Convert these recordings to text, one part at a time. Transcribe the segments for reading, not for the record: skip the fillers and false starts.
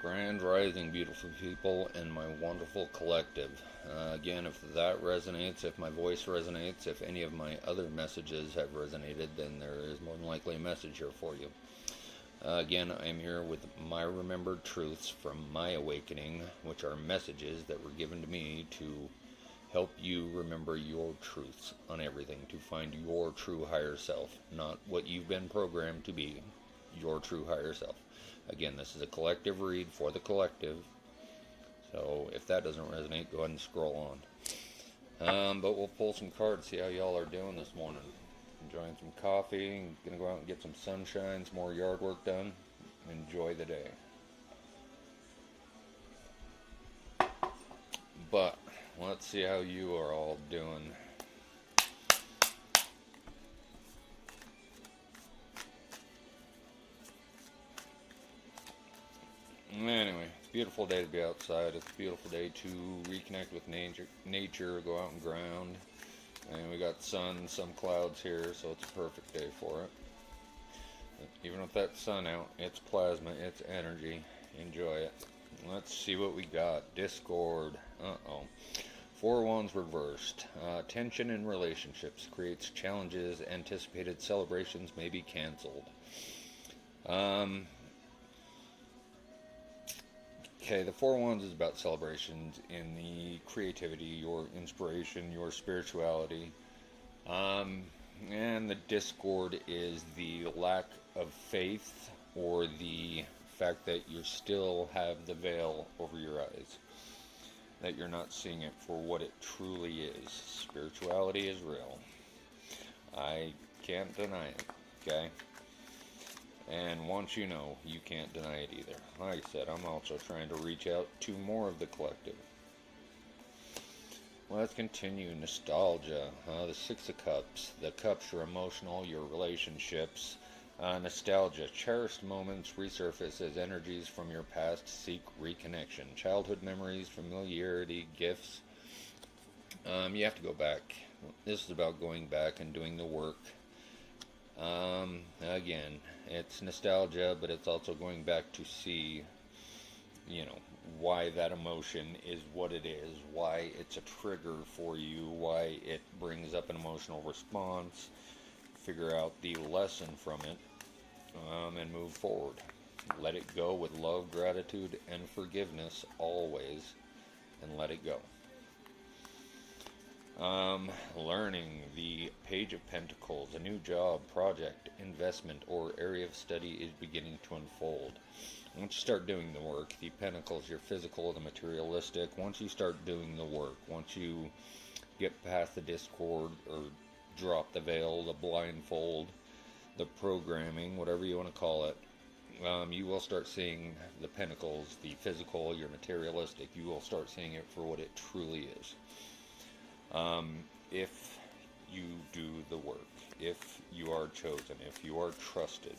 Grand Rising, beautiful people, and my wonderful collective. Again, if that resonates, if my voice resonates, if any of my other messages have resonated, then there is more than likely a message here for you. Again, I am here with my remembered truths from my awakening, which are messages that were given to me to help you remember your truths on everything, to find your true higher self, not what you've been programmed to be, your true higher self. Again, this is a collective read for the collective, so if that doesn't resonate, go ahead and scroll on. But we'll pull some cards, see how y'all are doing this morning. Enjoying some coffee, gonna go out and get some sunshine, some more yard work done. Enjoy the day. But let's see how you are all doing. Anyway, it's a beautiful day to be outside. It's a beautiful day to reconnect with nature, go out and ground. And we got sun, some clouds here, so it's a perfect day for it. Even with that sun out, it's plasma, it's energy. Enjoy it. Let's see what we got. Discord. Uh-oh. 4 wands reversed. Tension in relationships creates challenges. Anticipated celebrations may be canceled. Okay, the 4 wands is about celebrations in the creativity, your inspiration, your spirituality. And the discord is the lack of faith, or the fact that you still have the veil over your eyes, that you're not seeing it for what it truly is. Spirituality is real. I can't deny it, okay? And once you know, you can't deny it either. Like I said, I'm also trying to reach out to more of the collective. Let's continue. Nostalgia. The 6 of Cups. The cups, your emotional, your relationships. Nostalgia. Cherished moments resurface as energies from your past seek reconnection. Childhood memories, familiarity, gifts. You have to go back. This is about going back and doing the work. Again, it's nostalgia, but it's also going back to see, why that emotion is what it is, why it's a trigger for you, why it brings up an emotional response, figure out the lesson from it, and move forward. Let it go with love, gratitude, and forgiveness always, and let it go. Learning, the Page of Pentacles. A new job, project, investment, or area of study is beginning to unfold. Once you start doing the work, the Pentacles, your physical, the materialistic, once you start doing the work, once you get past the discord, or drop the veil, the blindfold, the programming, whatever you want to call it, you will start seeing the Pentacles, the physical, your materialistic, you will start seeing it for what it truly is. If you do the work, if you are chosen, if you are trusted.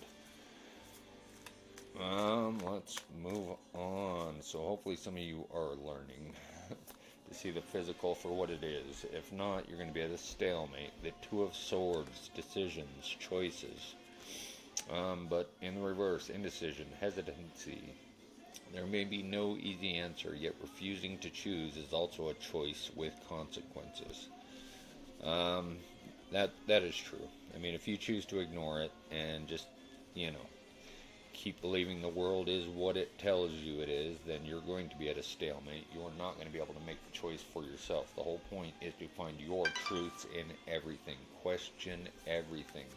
Let's move on. So hopefully some of you are learning to see the physical for what it is. If not, you're going to be at a stalemate. The 2 of Swords, decisions, choices. But in the reverse, indecision, hesitancy. There may be no easy answer, yet refusing to choose is also a choice with consequences. That is true. I mean, if you choose to ignore it and just, keep believing the world is what it tells you it is, then you're going to be at a stalemate. You're not going to be able to make the choice for yourself. The whole point is to find your truths in everything. Question everything.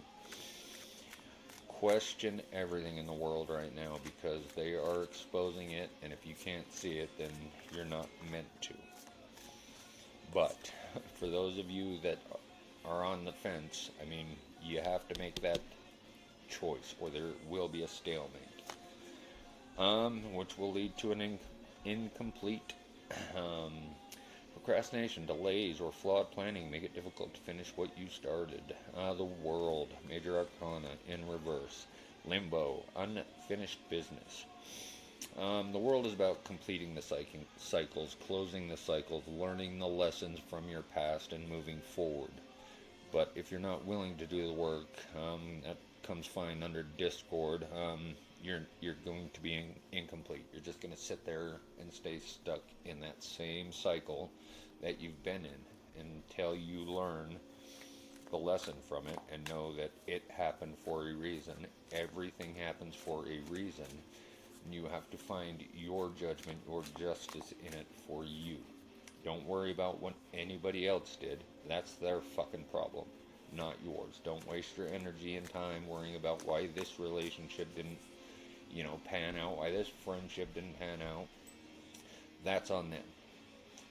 Question everything in the world right now, because they are exposing it, and if you can't see it, then you're not meant to. But for those of you that are on the fence, I mean, you have to make that choice, or there will be a stalemate, which will lead to an incomplete. Procrastination, delays, or flawed planning make it difficult to finish what you started. The World, Major Arcana in reverse. Limbo, unfinished business. The World is about completing the cycles, closing the cycles, learning the lessons from your past, and moving forward. But if you're not willing to do the work, that comes fine under discord. you're going to be incomplete. You're just going to sit there and stay stuck in that same cycle that you've been in until you learn the lesson from it and know that it happened for a reason. Everything happens for a reason. And you have to find your judgment, your justice in it for you. Don't worry about what anybody else did. That's their fucking problem, not yours. Don't waste your energy and time worrying about why this relationship didn't, pan out, why this friendship didn't pan out. That's on them.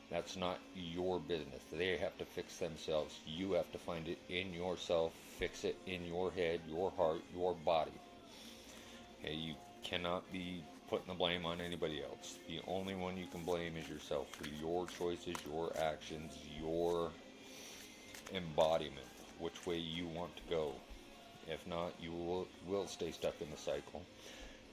That's not your business. They have to fix themselves. You have to find it in yourself, fix it in your head, your heart, your body. Okay, you cannot be putting the blame on anybody else. The only one you can blame is yourself for your choices, your actions, your embodiment, which way you want to go. If not, you will stay stuck in the cycle,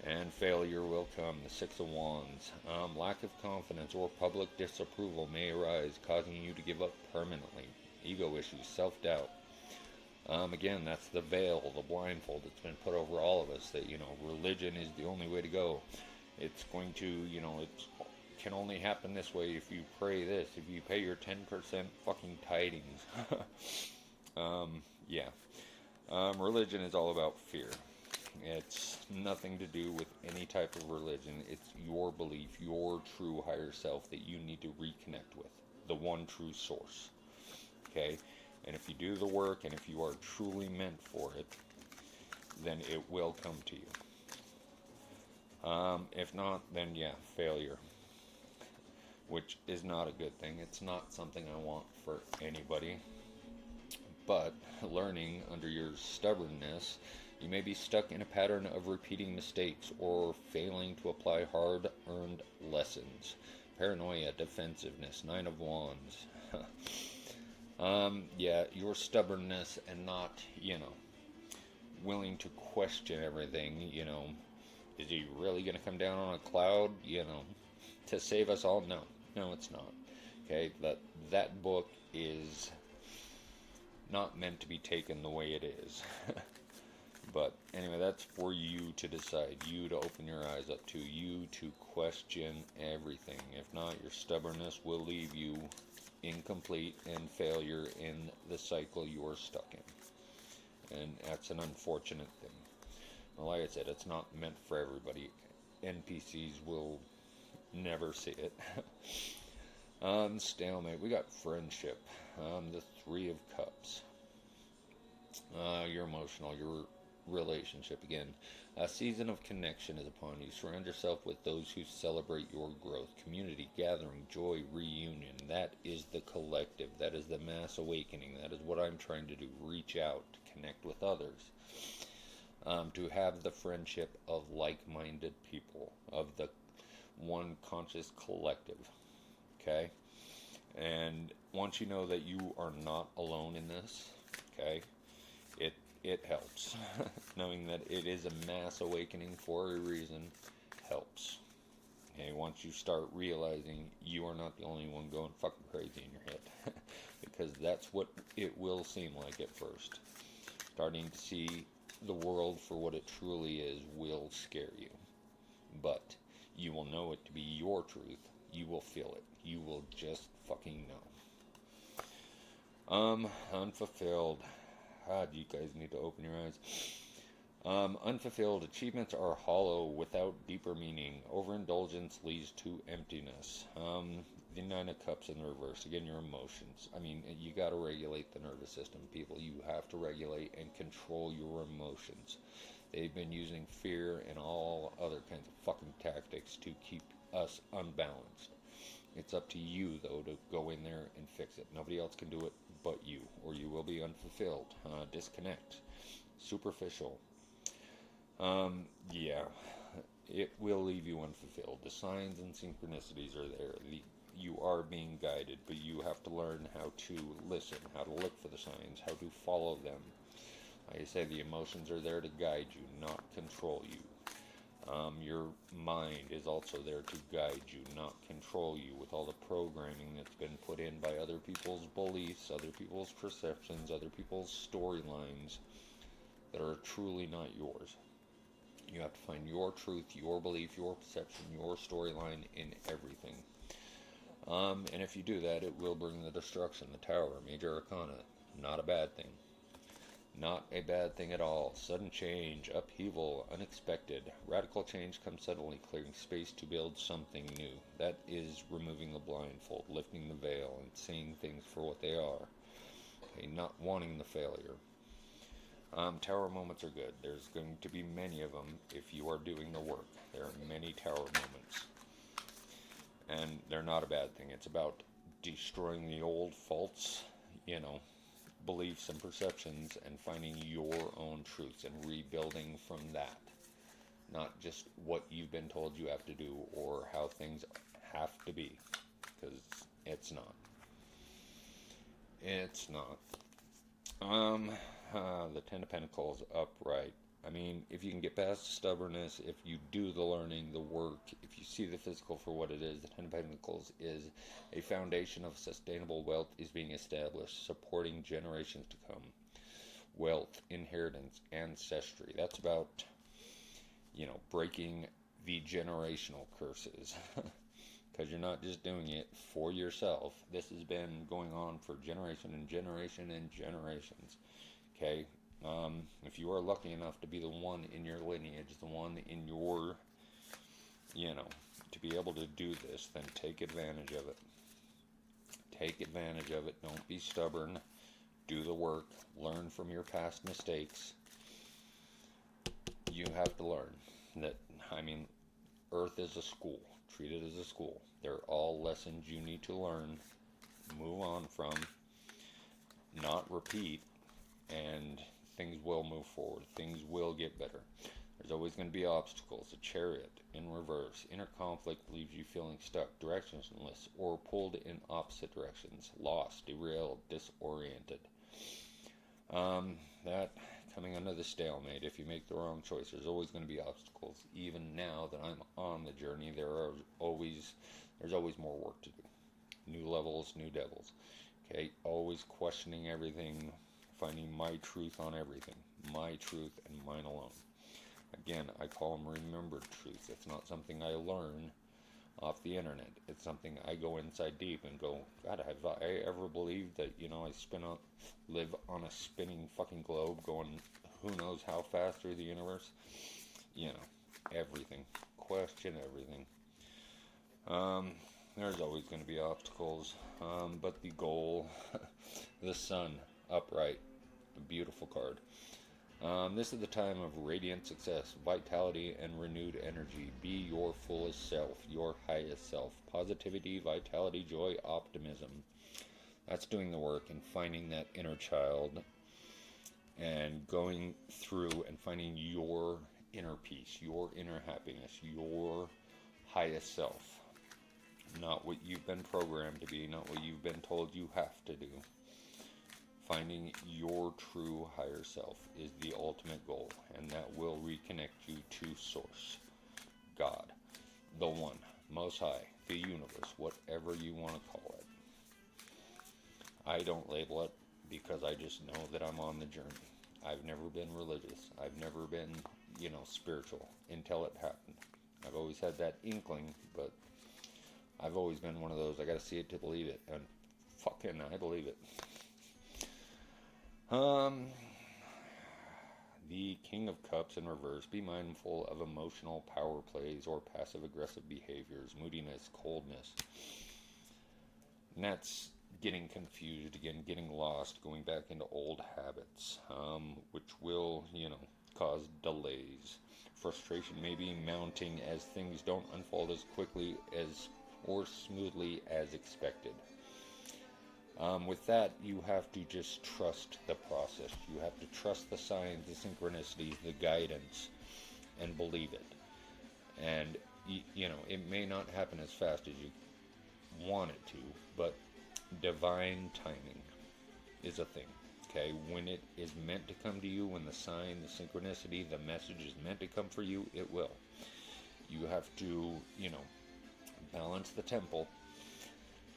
and failure will come. The Six of Wands. Lack of confidence or public disapproval may arise, causing you to give up permanently. Ego issues, self-doubt. Again, that's the veil, the blindfold that's been put over all of us, that, religion is the only way to go. It's going to, it can only happen this way if you pray this, if you pay your 10% fucking tidings. Religion is all about fear. It's nothing to do with any type of religion. It's your belief, your true higher self that you need to reconnect with, the one true source. Okay? And if you do the work, and if you are truly meant for it, then it will come to you. If not, then failure. Which is not a good thing. It's not something I want for anybody. But learning under your stubbornness, you may be stuck in a pattern of repeating mistakes or failing to apply hard-earned lessons. Paranoia, defensiveness, Nine of Wands. Your stubbornness and not, willing to question everything, is he really going to come down on a cloud, to save us all? No, it's not. Okay, that book is not meant to be taken the way it is. But anyway, that's for you to decide, you to open your eyes up to, you to question everything. If not, your stubbornness will leave you incomplete and failure in the cycle you are stuck in. And that's an unfortunate thing. Well, like I said, it's not meant for everybody. NPCs will never see it. Stalemate. We got friendship. The Three of Cups. Your emotional, your relationship again. A season of connection is upon you. Surround yourself with those who celebrate your growth. Community, gathering, joy, reunion. That is the collective. That is the mass awakening. That is what I'm trying to do. Reach out, connect with others. To have the friendship of like-minded people, of the one conscious collective. Okay? And once you know that you are not alone in this, okay, it helps. Knowing that it is a mass awakening for a reason helps. Okay, once you start realizing you are not the only one going fucking crazy in your head. Because that's what it will seem like at first. Starting to see the world for what it truly is will scare you. But you will know it to be your truth. You will feel it. You will just fucking know. Unfulfilled. God, you guys need to open your eyes. Unfulfilled achievements are hollow without deeper meaning. Overindulgence leads to emptiness. The Nine of Cups in the reverse. Again, your emotions. I mean, you got to regulate the nervous system, people. You have to regulate and control your emotions. They've been using fear and all other kinds of fucking tactics to keep us unbalanced. It's up to you, though, to go in there and fix it. Nobody else can do it but you, or you will be unfulfilled. Disconnect. Superficial. It will leave you unfulfilled. The signs and synchronicities are there. You are being guided, but you have to learn how to listen, how to look for the signs, how to follow them. Like I say, the emotions are there to guide you, not control you. Your mind is also there to guide you, not control you, with all the programming that's been put in by other people's beliefs, other people's perceptions, other people's storylines that are truly not yours. You have to find your truth, your belief, your perception, your storyline in everything. And if you do that, it will bring the destruction. The Tower, Major Arcana, not a bad thing. Not a bad thing at all. Sudden change, upheaval, unexpected. Radical change comes suddenly, clearing space to build something new. That is removing the blindfold, lifting the veil, and seeing things for what they are. Okay, not wanting the failure. Tower moments are good. There's going to be many of them if you are doing the work. There are many tower moments. And they're not a bad thing. It's about destroying the old false, beliefs and perceptions and finding your own truths and rebuilding from that. Not just what you've been told you have to do or how things have to be. Because it's not. It's not. The Ten of Pentacles upright. I mean, if you can get past stubbornness, if you do the learning, the work, if you see the physical for what it is, the Ten of Pentacles is a foundation of sustainable wealth is being established, supporting generations to come. Wealth, inheritance, ancestry. That's about, breaking the generational curses. Because you're not just doing it for yourself. This has been going on for generation and generation and generations. Okay? If you are lucky enough to be the one in your lineage, the one in your, to be able to do this, then take advantage of it. Take advantage of it. Don't be stubborn. Do the work. Learn from your past mistakes. You have to learn that, Earth is a school. Treat it as a school. They're all lessons you need to learn, move on from, not repeat, and things will move forward. Things will get better. There's always going to be obstacles. A Chariot in reverse. Inner conflict leaves you feeling stuck, directionless, or pulled in opposite directions. Lost, derailed, disoriented. That coming under the stalemate. If you make the wrong choice, there's always going to be obstacles. Even now that I'm on the journey, there's always more work to do. New levels, new devils. Okay, always questioning everything, finding my truth on everything. My truth and mine alone. Again, I call them remembered truths. It's not something I learn off the internet. It's something I go inside deep and go, God, have I ever believed that, I live on a spinning fucking globe going who knows how fast through the universe? Everything. Question everything. There's always going to be obstacles, but the goal, the sun, upright, a beautiful card. This is the time of radiant success, vitality, and renewed energy. Be your fullest self, your highest self. Positivity, vitality, joy, optimism. That's doing the work and finding that inner child and going through and finding your inner peace, your inner happiness, your highest self. Not what you've been programmed to be, not what you've been told you have to do. Finding your true higher self is the ultimate goal, and that will reconnect you to Source, God, the One, Most High, the universe, whatever you want to call it. I don't label it because I just know that I'm on the journey. I've never been religious. I've never been, spiritual until it happened. I've always had that inkling, but I've always been one of those, I gotta see it to believe it, and fucking I believe it. The King of Cups in reverse. Be mindful of emotional power plays or passive-aggressive behaviors, moodiness, coldness. And that's getting confused again, getting lost, going back into old habits, which will, cause delays. Frustration may be mounting as things don't unfold as quickly as or smoothly as expected. With that, you have to just trust the process. You have to trust the signs, the synchronicities, the guidance, and believe it. And, it may not happen as fast as you want it to, but divine timing is a thing. Okay, when it is meant to come to you, when the sign, the synchronicity, the message is meant to come for you, it will. You have to, balance the temple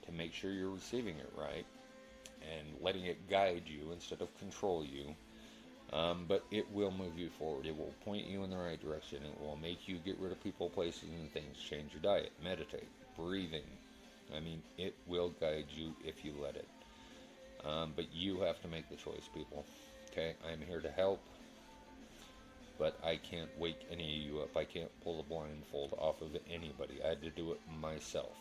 to make sure you're receiving it right and letting it guide you instead of control you. But it will move you forward. It will point you in the right direction. It will make you get rid of people, places, and things. Change your diet, meditate, breathing. I mean, it will guide you if you let it. But you have to make the choice, people. Okay, I'm here to help, but I can't wake any of you up. I can't pull the blindfold off of anybody. I had to do it myself,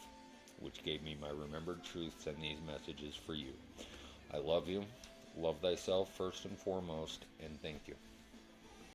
which gave me my remembered truths and these messages for you. I love you. Love thyself first and foremost, and thank you.